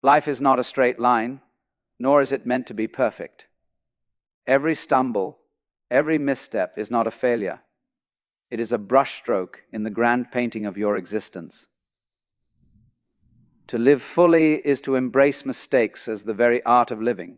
Life is not a straight line, nor is it meant to be perfect. Every stumble, every misstep is not a failure. It is a brushstroke in the grand painting of your existence. To live fully is to embrace mistakes as the very art of living.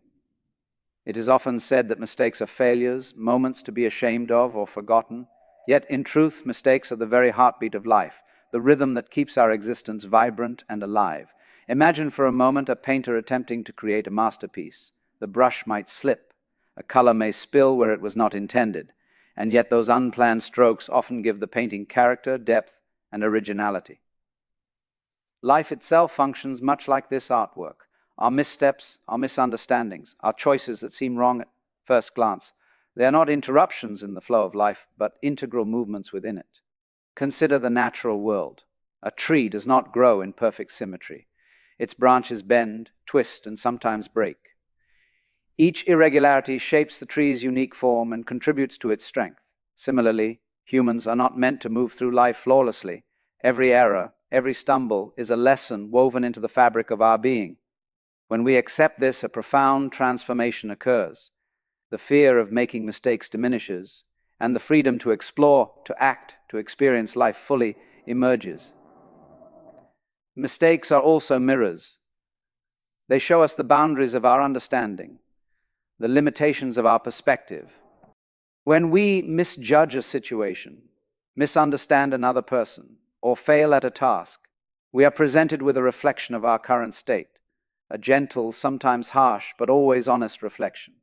It is often said that mistakes are failures, moments to be ashamed of or forgotten. Yet, in truth, mistakes are the very heartbeat of life, the rhythm that keeps our existence vibrant and alive. Imagine for a moment a painter attempting to create a masterpiece. The brush might slip, a color may spill where it was not intended, and yet those unplanned strokes often give the painting character, depth, and originality. Life itself functions much like this artwork. Our missteps, our misunderstandings, our choices that seem wrong at first glance, they are not interruptions in the flow of life, but integral movements within it. Consider the natural world. A tree does not grow in perfect symmetry. Its branches bend, twist, and sometimes break. Each irregularity shapes the tree's unique form and contributes to its strength. Similarly, humans are not meant to move through life flawlessly. Every error, every stumble is a lesson woven into the fabric of our being. When we accept this, a profound transformation occurs. The fear of making mistakes diminishes, and the freedom to explore, to act, to experience life fully emerges. Mistakes are also mirrors. They show us the boundaries of our understanding, the limitations of our perspective. When we misjudge a situation, misunderstand another person, or fail at a task, we are presented with a reflection of our current state, a gentle, sometimes harsh, but always honest reflection.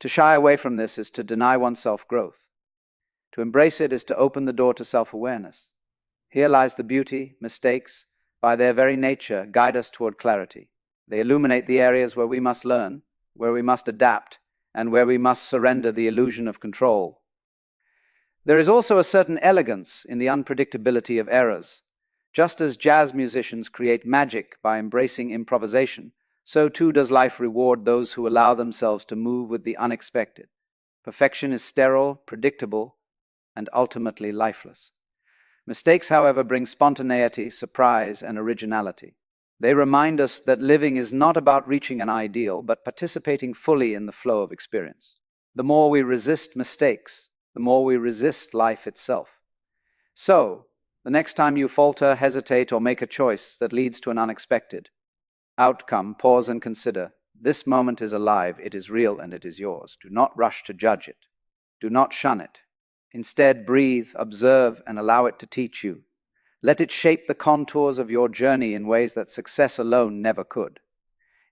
To shy away from this is to deny oneself growth. To embrace it is to open the door to self-awareness. Here lies the beauty. Mistakes, by their very nature, guide us toward clarity. They illuminate the areas where we must learn, where we must adapt, and where we must surrender the illusion of control. There is also a certain elegance in the unpredictability of errors. Just as jazz musicians create magic by embracing improvisation, so too does life reward those who allow themselves to move with the unexpected. Perfection is sterile, predictable, and ultimately lifeless. Mistakes, however, bring spontaneity, surprise, and originality. They remind us that living is not about reaching an ideal, but participating fully in the flow of experience. The more we resist mistakes, the more we resist life itself. So, the next time you falter, hesitate, or make a choice that leads to an unexpected outcome, pause and consider. This moment is alive, it is real, and it is yours. Do not rush to judge it. Do not shun it. Instead, breathe, observe, and allow it to teach you. Let it shape the contours of your journey in ways that success alone never could.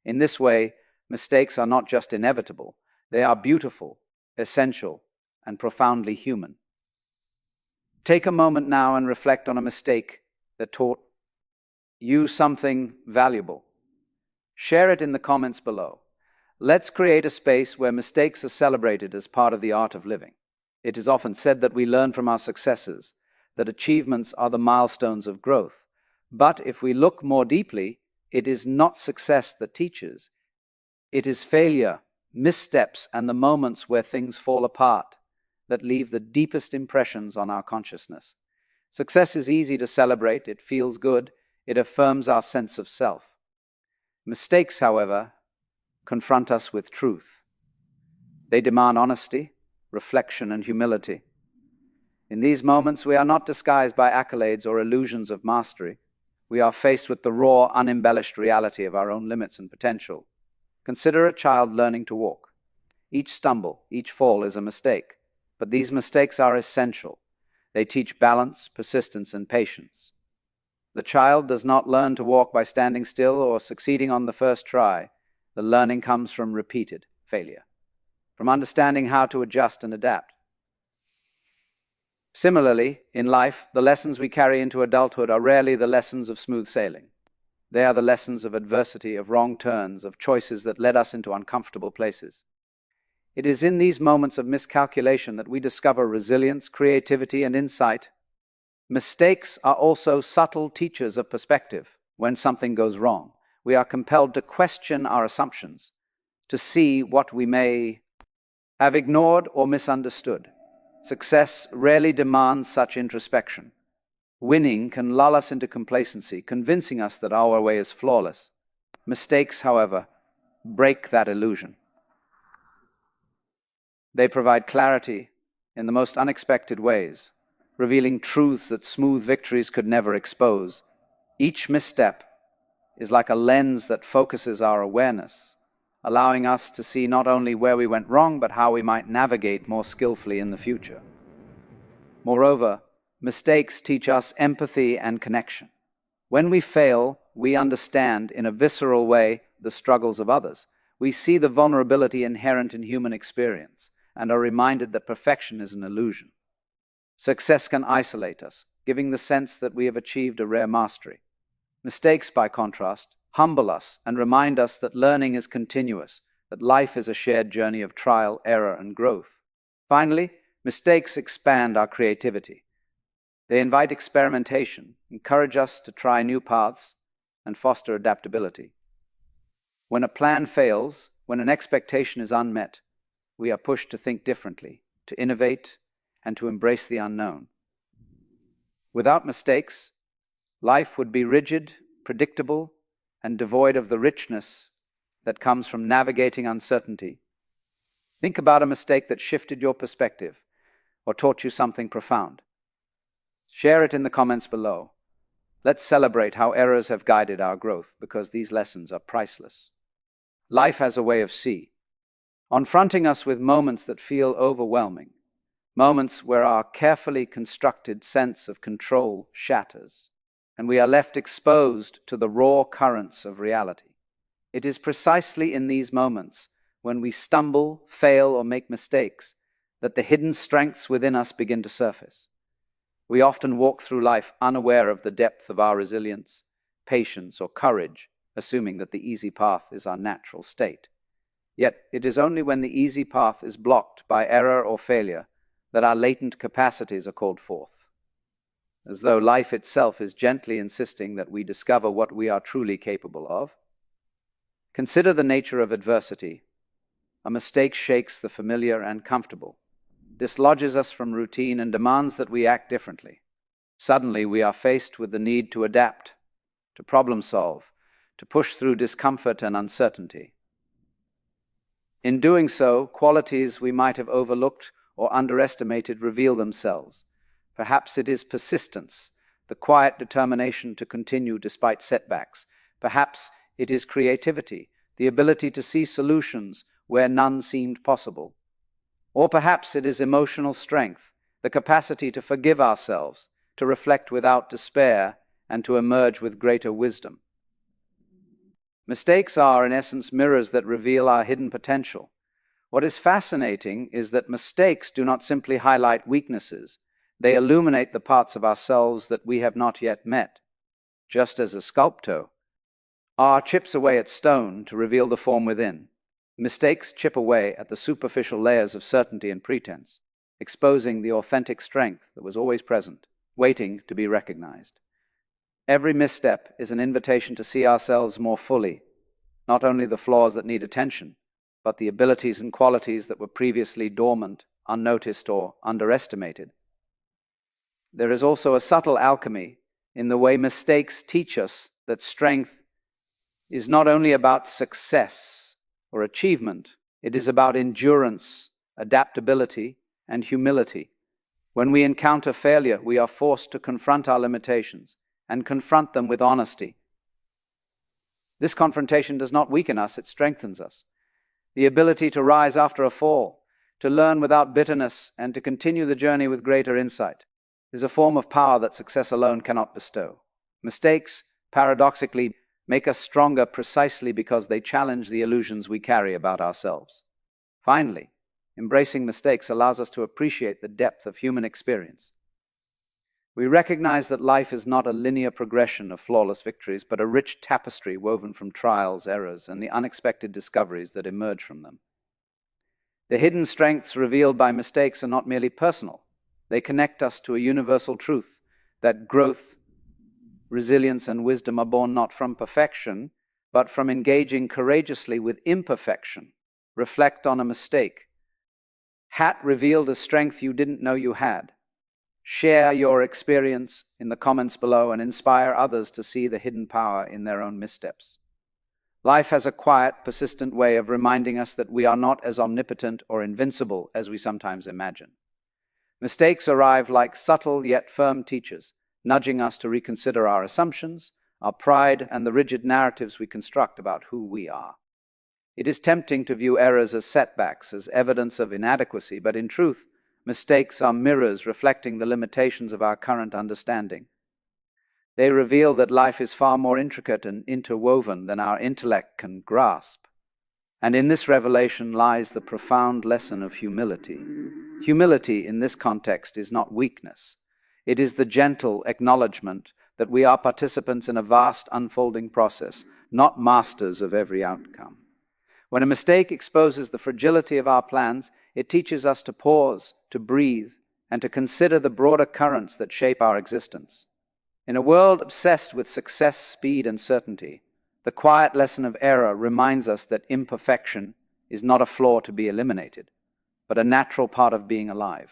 In this way, mistakes are not just inevitable, they are beautiful, essential, and profoundly human. Take a moment now and reflect on a mistake that taught you something valuable. Share it in the comments below. Let's create a space where mistakes are celebrated as part of the art of living. It is often said that we learn from our successes, that achievements are the milestones of growth. But if we look more deeply, it is not success that teaches. It is failure, missteps, and the moments where things fall apart that leave the deepest impressions on our consciousness. Success is easy to celebrate, it feels good, it affirms our sense of self. Mistakes, however, confront us with truth. They demand honesty, reflection, and humility. In these moments, we are not disguised by accolades or illusions of mastery. We are faced with the raw, unembellished reality of our own limits and potential. Consider a child learning to walk. Each stumble, each fall is a mistake, but these mistakes are essential. They teach balance, persistence, and patience. The child does not learn to walk by standing still or succeeding on the first try. The learning comes from repeated failure, from understanding how to adjust and adapt. Similarly, in life, the lessons we carry into adulthood are rarely the lessons of smooth sailing. They are the lessons of adversity, of wrong turns, of choices that led us into uncomfortable places. It is in these moments of miscalculation that we discover resilience, creativity, and insight. Mistakes are also subtle teachers of perspective. When something goes wrong, we are compelled to question our assumptions, to see what we may have ignored or misunderstood. Success rarely demands such introspection. Winning can lull us into complacency, convincing us that our way is flawless. Mistakes, however, break that illusion. They provide clarity in the most unexpected ways, revealing truths that smooth victories could never expose. Each misstep is like a lens that focuses our awareness, allowing us to see not only where we went wrong, but how we might navigate more skillfully in the future. Moreover, mistakes teach us empathy and connection. When we fail, we understand in a visceral way the struggles of others. We see the vulnerability inherent in human experience and are reminded that perfection is an illusion. Success can isolate us, giving the sense that we have achieved a rare mastery. Mistakes, by contrast, humble us and remind us that learning is continuous, that life is a shared journey of trial, error, and growth. Finally, mistakes expand our creativity. They invite experimentation, encourage us to try new paths, and foster adaptability. When a plan fails, when an expectation is unmet, we are pushed to think differently, to innovate, and to embrace the unknown. Without mistakes, life would be rigid, predictable, and devoid of the richness that comes from navigating uncertainty. Think about a mistake that shifted your perspective or taught you something profound. Share it in the comments below. Let's celebrate how errors have guided our growth, because these lessons are priceless. Life has a way of confronting us with moments that feel overwhelming, moments where our carefully constructed sense of control shatters, and we are left exposed to the raw currents of reality. It is precisely in these moments, when we stumble, fail, or make mistakes, that the hidden strengths within us begin to surface. We often walk through life unaware of the depth of our resilience, patience, or courage, assuming that the easy path is our natural state. Yet it is only when the easy path is blocked by error or failure that our latent capacities are called forth. As though life itself is gently insisting that we discover what we are truly capable of. Consider the nature of adversity. A mistake shakes the familiar and comfortable, dislodges us from routine, and demands that we act differently. Suddenly, we are faced with the need to adapt, to problem solve, to push through discomfort and uncertainty. In doing so, qualities we might have overlooked or underestimated reveal themselves. Perhaps it is persistence, the quiet determination to continue despite setbacks. Perhaps it is creativity, the ability to see solutions where none seemed possible. Or perhaps it is emotional strength, the capacity to forgive ourselves, to reflect without despair, and to emerge with greater wisdom. Mistakes are, in essence, mirrors that reveal our hidden potential. What is fascinating is that mistakes do not simply highlight weaknesses. They illuminate the parts of ourselves that we have not yet met. Just as a sculptor chips away at stone to reveal the form within, mistakes chip away at the superficial layers of certainty and pretense, exposing the authentic strength that was always present, waiting to be recognized. Every misstep is an invitation to see ourselves more fully, not only the flaws that need attention, but the abilities and qualities that were previously dormant, unnoticed, or underestimated. There is also a subtle alchemy in the way mistakes teach us that strength is not only about success or achievement, it is about endurance, adaptability, and humility. When we encounter failure, we are forced to confront our limitations and confront them with honesty. This confrontation does not weaken us, it strengthens us. The ability to rise after a fall, to learn without bitterness, and to continue the journey with greater insight is a form of power that success alone cannot bestow. Mistakes, paradoxically, make us stronger precisely because they challenge the illusions we carry about ourselves. Finally, embracing mistakes allows us to appreciate the depth of human experience. We recognize that life is not a linear progression of flawless victories, but a rich tapestry woven from trials, errors, and the unexpected discoveries that emerge from them. The hidden strengths revealed by mistakes are not merely personal. They connect us to a universal truth that growth, resilience, and wisdom are born not from perfection, but from engaging courageously with imperfection. Reflect on a mistake. Hat revealed a strength you didn't know you had. Share your experience in the comments below and inspire others to see the hidden power in their own missteps. Life has a quiet, persistent way of reminding us that we are not as omnipotent or invincible as we sometimes imagine. Mistakes arrive like subtle yet firm teachers, nudging us to reconsider our assumptions, our pride, and the rigid narratives we construct about who we are. It is tempting to view errors as setbacks, as evidence of inadequacy, but in truth, mistakes are mirrors reflecting the limitations of our current understanding. They reveal that life is far more intricate and interwoven than our intellect can grasp. And in this revelation lies the profound lesson of humility. Humility in this context is not weakness. It is the gentle acknowledgement that we are participants in a vast unfolding process, not masters of every outcome. When a mistake exposes the fragility of our plans, it teaches us to pause, to breathe, and to consider the broader currents that shape our existence. In a world obsessed with success, speed, and certainty, the quiet lesson of error reminds us that imperfection is not a flaw to be eliminated, but a natural part of being alive.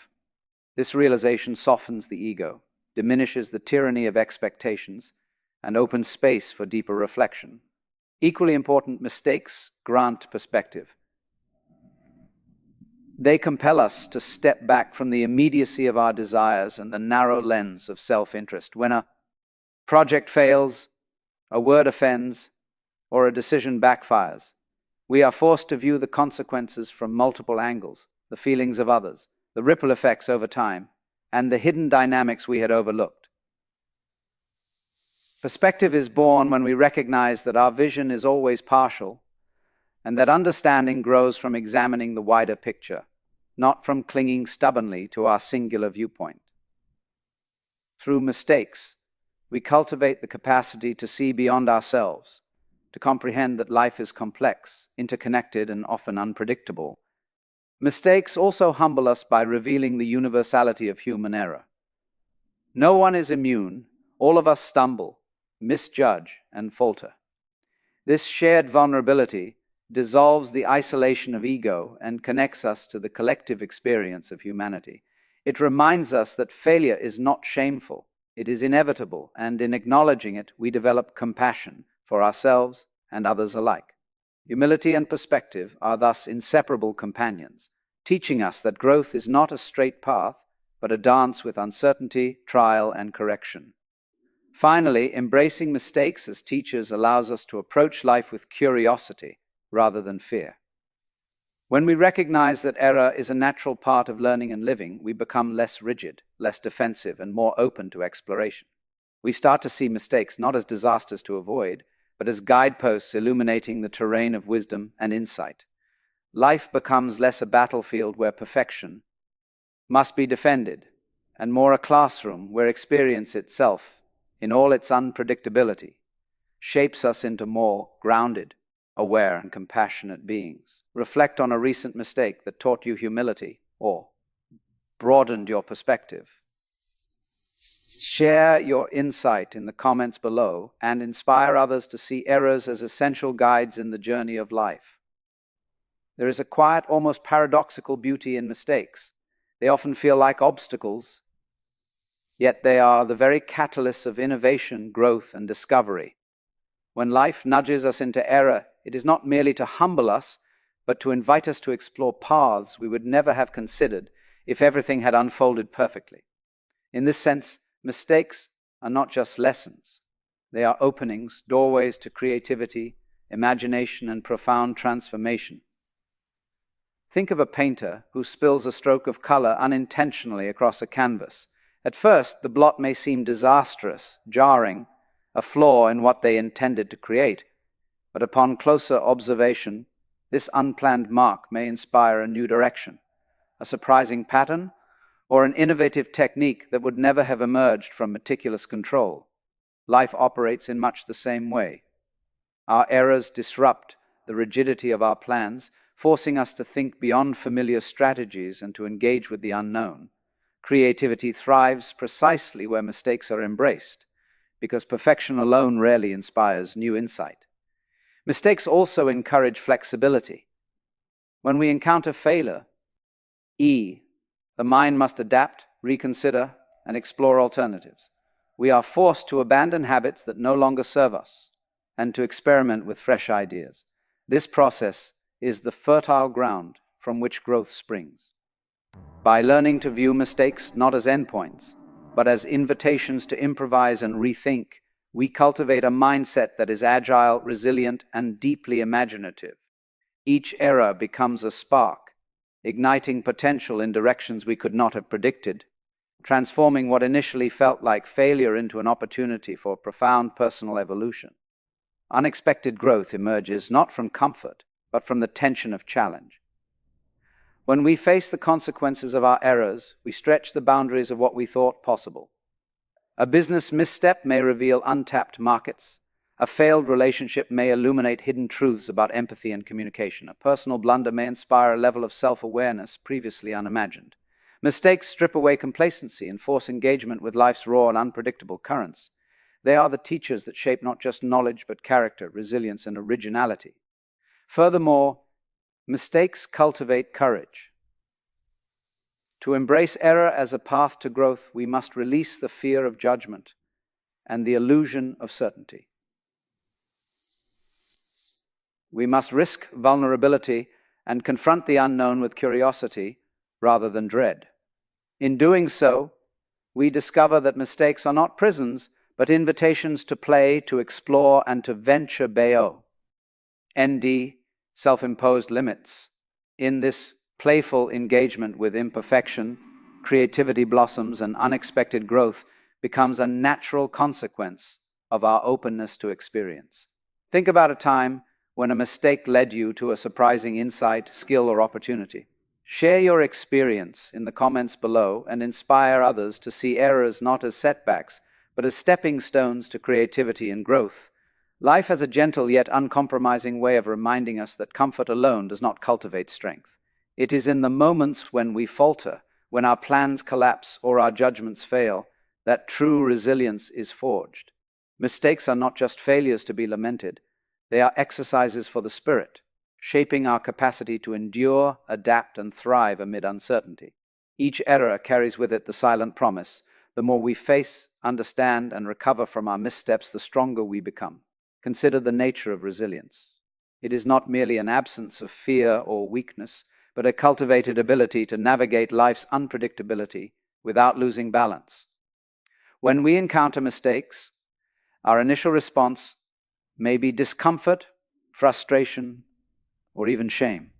This realization softens the ego, diminishes the tyranny of expectations, and opens space for deeper reflection. Equally important, mistakes grant perspective. They compel us to step back from the immediacy of our desires and the narrow lens of self-interest. When a project fails, a word offends, or a decision backfires, we are forced to view the consequences from multiple angles, the feelings of others, the ripple effects over time, and the hidden dynamics we had overlooked. Perspective is born when we recognize that our vision is always partial, and that understanding grows from examining the wider picture, not from clinging stubbornly to our singular viewpoint. Through mistakes, we cultivate the capacity to see beyond ourselves, to comprehend that life is complex, interconnected, and often unpredictable. Mistakes also humble us by revealing the universality of human error. No one is immune. All of us stumble, misjudge, and falter. This shared vulnerability dissolves the isolation of ego and connects us to the collective experience of humanity. It reminds us that failure is not shameful. It is inevitable, and in acknowledging it, we develop compassion for ourselves and others alike. Humility and perspective are thus inseparable companions, teaching us that growth is not a straight path, but a dance with uncertainty, trial, and correction. Finally, embracing mistakes as teachers allows us to approach life with curiosity rather than fear. When we recognize that error is a natural part of learning and living, we become less rigid, less defensive, and more open to exploration. We start to see mistakes not as disasters to avoid, but as guideposts illuminating the terrain of wisdom and insight. Life becomes less a battlefield where perfection must be defended, and more a classroom where experience itself, in all its unpredictability, shapes us into more grounded, aware, and compassionate beings. Reflect on a recent mistake that taught you humility or broadened your perspective. Share your insight in the comments below and inspire others to see errors as essential guides in the journey of life. There is a quiet, almost paradoxical beauty in mistakes. They often feel like obstacles, yet they are the very catalysts of innovation, growth, and discovery. When life nudges us into error, it is not merely to humble us, but to invite us to explore paths we would never have considered if everything had unfolded perfectly. In this sense, mistakes are not just lessons. They are openings, doorways to creativity, imagination, and profound transformation. Think of a painter who spills a stroke of color unintentionally across a canvas. At first, the blot may seem disastrous, jarring, a flaw in what they intended to create, but upon closer observation, this unplanned mark may inspire a new direction, a surprising pattern, or an innovative technique that would never have emerged from meticulous control. Life operates in much the same way. Our errors disrupt the rigidity of our plans, forcing us to think beyond familiar strategies and to engage with the unknown. Creativity thrives precisely where mistakes are embraced, because perfection alone rarely inspires new insight. Mistakes also encourage flexibility. When we encounter failure, the mind must adapt, reconsider, and explore alternatives. We are forced to abandon habits that no longer serve us and to experiment with fresh ideas. This process is the fertile ground from which growth springs. By learning to view mistakes not as endpoints, but as invitations to improvise and rethink, we cultivate a mindset that is agile, resilient, and deeply imaginative. Each error becomes a spark, igniting potential in directions we could not have predicted, transforming what initially felt like failure into an opportunity for profound personal evolution. Unexpected growth emerges not from comfort, but from the tension of challenge. When we face the consequences of our errors, we stretch the boundaries of what we thought possible. A business misstep may reveal untapped markets. A failed relationship may illuminate hidden truths about empathy and communication. A personal blunder may inspire a level of self-awareness previously unimagined. Mistakes strip away complacency and force engagement with life's raw and unpredictable currents. They are the teachers that shape not just knowledge, but character, resilience, and originality. Furthermore, mistakes cultivate courage. To embrace error as a path to growth, we must release the fear of judgment and the illusion of certainty. We must risk vulnerability and confront the unknown with curiosity rather than dread. In doing so, we discover that mistakes are not prisons, but invitations to play, to explore, and to venture BO. ND, self-imposed limits. In this playful engagement with imperfection, creativity blossoms and unexpected growth becomes a natural consequence of our openness to experience. Think about a time when a mistake led you to a surprising insight, skill, or opportunity. Share your experience in the comments below and inspire others to see errors not as setbacks, but as stepping stones to creativity and growth. Life has a gentle yet uncompromising way of reminding us that comfort alone does not cultivate strength. It is in the moments when we falter, when our plans collapse or our judgments fail, that true resilience is forged. Mistakes are not just failures to be lamented, they are exercises for the spirit, shaping our capacity to endure, adapt, and thrive amid uncertainty. Each error carries with it the silent promise: the more we face, understand, and recover from our missteps, the stronger we become. Consider the nature of resilience. It is not merely an absence of fear or weakness, but a cultivated ability to navigate life's unpredictability without losing balance. When we encounter mistakes, our initial response may be discomfort, frustration, or even shame.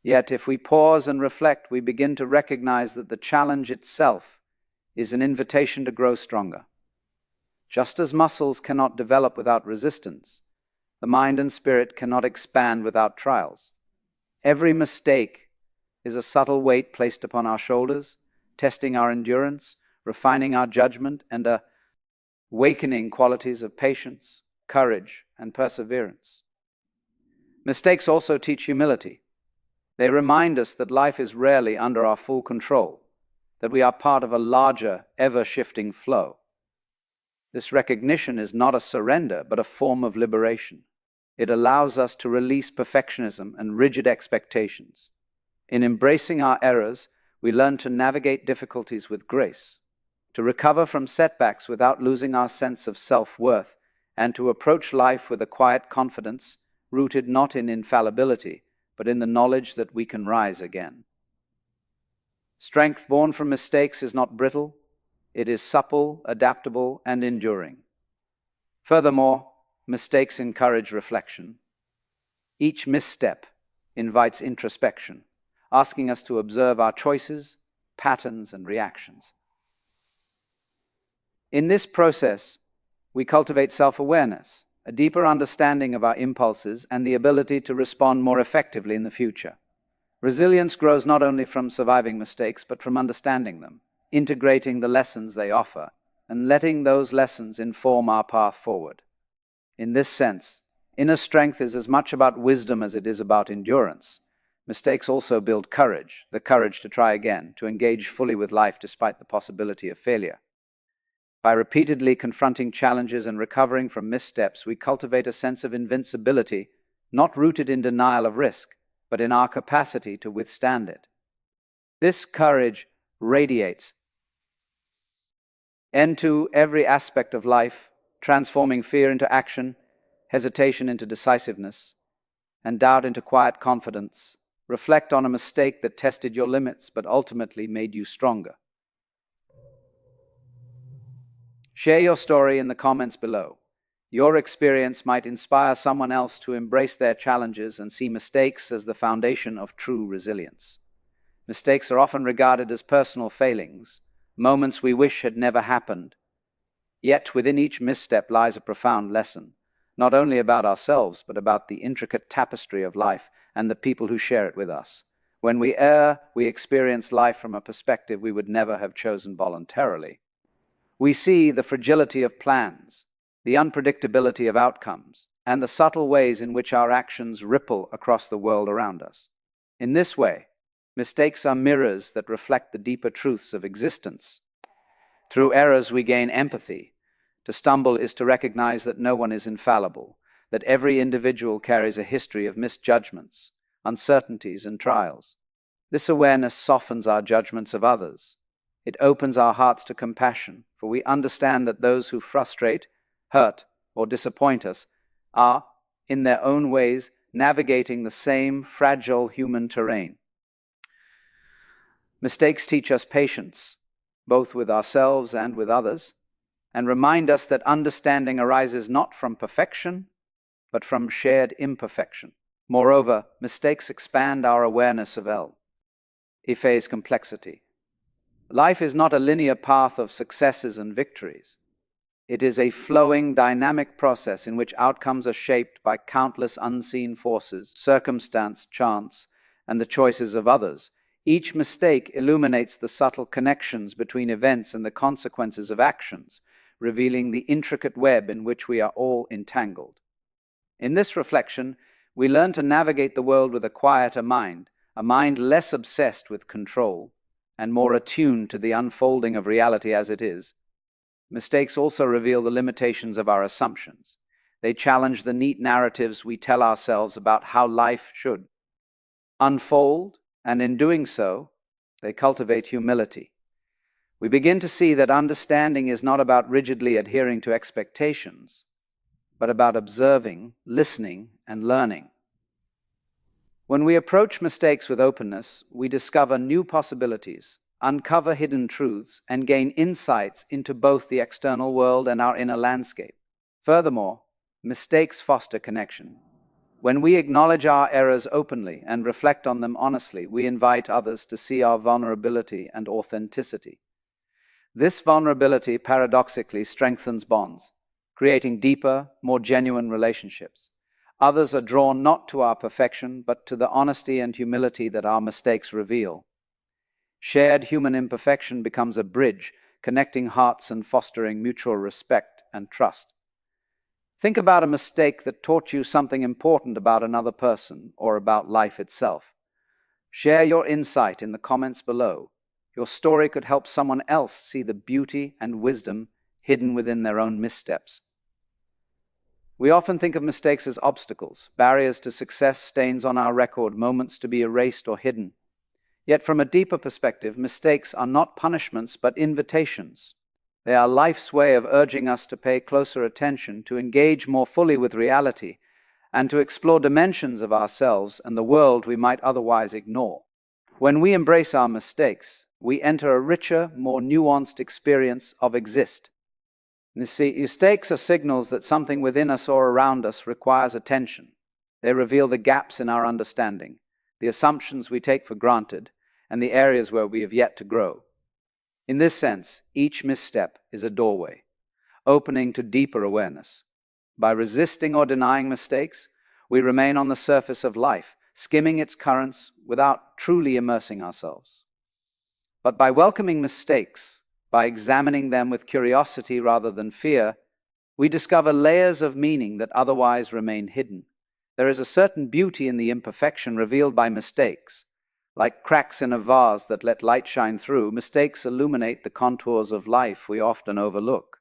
Yet, if we pause and reflect, we begin to recognize that the challenge itself is an invitation to grow stronger. Just as muscles cannot develop without resistance, the mind and spirit cannot expand without trials. Every mistake is a subtle weight placed upon our shoulders, testing our endurance, refining our judgment, and awakening qualities of patience, courage, and perseverance. Mistakes also teach humility. They remind us that life is rarely under our full control, that we are part of a larger, ever-shifting flow. This recognition is not a surrender, but a form of liberation. It allows us to release perfectionism and rigid expectations. In embracing our errors, we learn to navigate difficulties with grace, to recover from setbacks without losing our sense of self-worth, and to approach life with a quiet confidence rooted not in infallibility, but in the knowledge that we can rise again. Strength born from mistakes is not brittle, it is supple, adaptable, and enduring. Furthermore, mistakes encourage reflection. Each misstep invites introspection, asking us to observe our choices, patterns, and reactions. In this process, we cultivate self-awareness, a deeper understanding of our impulses, and the ability to respond more effectively in the future. Resilience grows not only from surviving mistakes, but from understanding them, integrating the lessons they offer, and letting those lessons inform our path forward. In this sense, inner strength is as much about wisdom as it is about endurance. Mistakes also build courage, the courage to try again, to engage fully with life despite the possibility of failure. By repeatedly confronting challenges and recovering from missteps, we cultivate a sense of invincibility, not rooted in denial of risk, but in our capacity to withstand it. This courage radiates into every aspect of life, transforming fear into action, hesitation into decisiveness, and doubt into quiet confidence. Reflect on a mistake that tested your limits but ultimately made you stronger. Share your story in the comments below. Your experience might inspire someone else to embrace their challenges and see mistakes as the foundation of true resilience. Mistakes are often regarded as personal failings, moments we wish had never happened. Yet within each misstep lies a profound lesson, not only about ourselves, but about the intricate tapestry of life and the people who share it with us. When we err, we experience life from a perspective we would never have chosen voluntarily. We see the fragility of plans, the unpredictability of outcomes, and the subtle ways in which our actions ripple across the world around us. In this way, mistakes are mirrors that reflect the deeper truths of existence. Through errors, we gain empathy. To stumble is to recognize that no one is infallible, that every individual carries a history of misjudgments, uncertainties, and trials. This awareness softens our judgments of others. It opens our hearts to compassion, for we understand that those who frustrate, hurt, or disappoint us are, in their own ways, navigating the same fragile human terrain. Mistakes teach us patience, both with ourselves and with others, and remind us that understanding arises not from perfection, but from shared imperfection. Moreover, mistakes expand our awareness of Ife's complexity. Life is not a linear path of successes and victories. It is a flowing, dynamic process in which outcomes are shaped by countless unseen forces, circumstance, chance, and the choices of others. Each mistake illuminates the subtle connections between events and the consequences of actions, revealing the intricate web in which we are all entangled. In this reflection, we learn to navigate the world with a quieter mind, a mind less obsessed with control, and more attuned to the unfolding of reality as it is. Mistakes also reveal the limitations of our assumptions. They challenge the neat narratives we tell ourselves about how life should unfold, and in doing so, they cultivate humility. We begin to see that understanding is not about rigidly adhering to expectations, but about observing, listening, and learning. When we approach mistakes with openness, we discover new possibilities, uncover hidden truths, and gain insights into both the external world and our inner landscape. Furthermore, mistakes foster connection. When we acknowledge our errors openly and reflect on them honestly, we invite others to see our vulnerability and authenticity. This vulnerability paradoxically strengthens bonds, creating deeper, more genuine relationships. Others are drawn not to our perfection, but to the honesty and humility that our mistakes reveal. Shared human imperfection becomes a bridge, connecting hearts and fostering mutual respect and trust. Think about a mistake that taught you something important about another person or about life itself. Share your insight in the comments below. Your story could help someone else see the beauty and wisdom hidden within their own missteps. We often think of mistakes as obstacles, barriers to success, stains on our record, moments to be erased or hidden. Yet from a deeper perspective, mistakes are not punishments but invitations. They are life's way of urging us to pay closer attention, to engage more fully with reality, and to explore dimensions of ourselves and the world we might otherwise ignore. When we embrace our mistakes, we enter a richer, more nuanced experience of exist. You see, mistakes are signals that something within us or around us requires attention. They reveal the gaps in our understanding, the assumptions we take for granted, and the areas where we have yet to grow. In this sense, each misstep is a doorway, opening to deeper awareness. By resisting or denying mistakes, we remain on the surface of life, skimming its currents without truly immersing ourselves. But by welcoming mistakes, by examining them with curiosity rather than fear, we discover layers of meaning that otherwise remain hidden. There is a certain beauty in the imperfection revealed by mistakes. Like cracks in a vase that let light shine through, mistakes illuminate the contours of life we often overlook.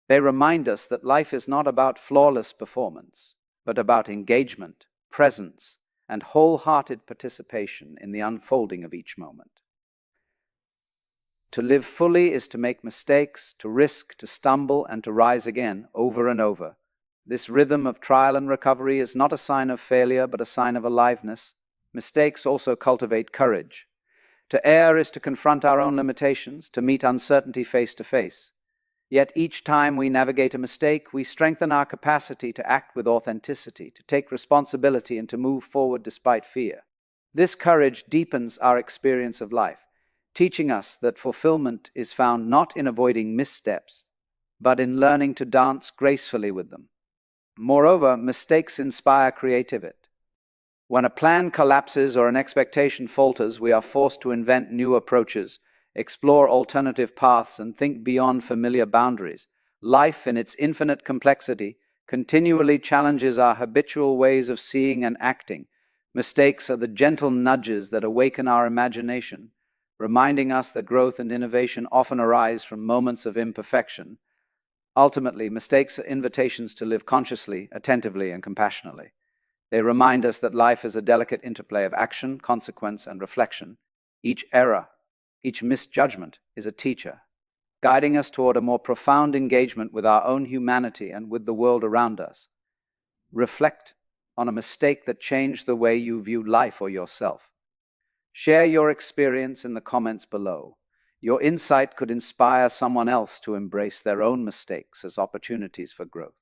They remind us that life is not about flawless performance, but about engagement, presence, and wholehearted participation in the unfolding of each moment. To live fully is to make mistakes, to risk, to stumble, and to rise again, over and over. This rhythm of trial and recovery is not a sign of failure, but a sign of aliveness. Mistakes also cultivate courage. To err is to confront our own limitations, to meet uncertainty face to face. Yet each time we navigate a mistake, we strengthen our capacity to act with authenticity, to take responsibility, and to move forward despite fear. This courage deepens our experience of life, teaching us that fulfillment is found not in avoiding missteps, but in learning to dance gracefully with them. Moreover, mistakes inspire creativity. When a plan collapses or an expectation falters, we are forced to invent new approaches, explore alternative paths, and think beyond familiar boundaries. Life, in its infinite complexity, continually challenges our habitual ways of seeing and acting. Mistakes are the gentle nudges that awaken our imagination, reminding us that growth and innovation often arise from moments of imperfection. Ultimately, mistakes are invitations to live consciously, attentively, and compassionately. They remind us that life is a delicate interplay of action, consequence, and reflection. Each error, each misjudgment is a teacher, guiding us toward a more profound engagement with our own humanity and with the world around us. Reflect on a mistake that changed the way you view life or yourself. Share your experience in the comments below. Your insight could inspire someone else to embrace their own mistakes as opportunities for growth.